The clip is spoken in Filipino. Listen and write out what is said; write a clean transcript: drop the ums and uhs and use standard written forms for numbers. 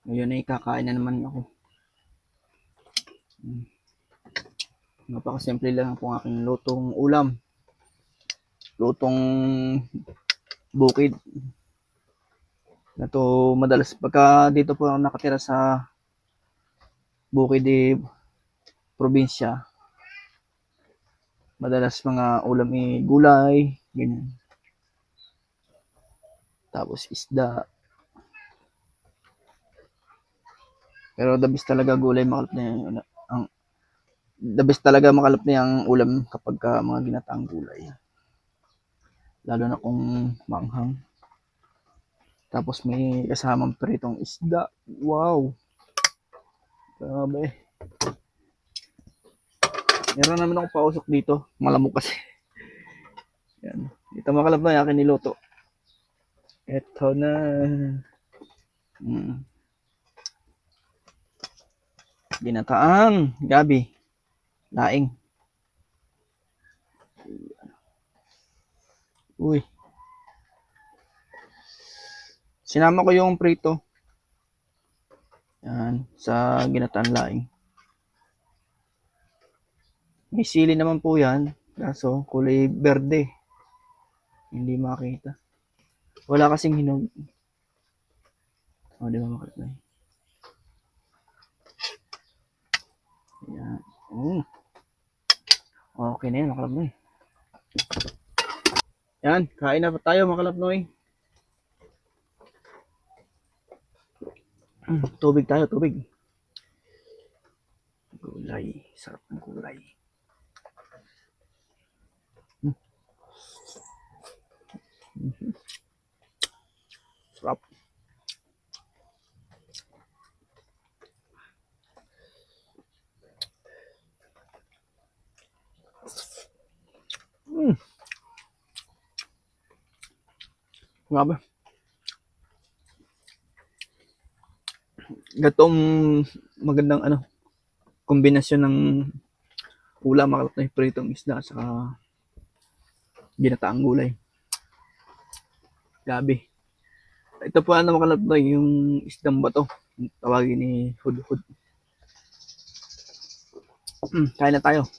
Ngayon ay kakain na naman ako. Napakasimple lang po ang aking lutong ulam. Lutong bukid. Na to madalas pagka dito po ako nakatira sa bukid probinsya. Madalas mga ulam gulay, ganyan. Tapos isda. Pero the best talaga gulay makalap na yan. The best talaga makalap na yung ulam kapag mga ginataang gulay. Lalo na kung manghang. Tapos may kasamang pritong isda. Wow! Grabe. Meron naman ako pausok dito. Malamok kasi. Yan. Ito makalap na yung akin niluto. Ito na. Ginataang gabi. Laing. Uy. Sinama ko yung prito. Yan. Sa ginataan laing. May sili naman po yan. Kaso kulay berde. Hindi makita. Wala kasing hinog. O, di ba makita? Yan. Okay na yan, makalapnoy. Yan, kain na pa tayo, makalapnoy. Tubig tayo, tubig. Gulay. Sarap ng gulay. Sarap. Grabe. Gatong magandang kombinasyon ng ulam, makalapnoy, pritong isda sa ginataang gulay. Grabe. Ito po makalapnoy, yung isdang bato. Tawagin ni Hudhud. Kain na tayo.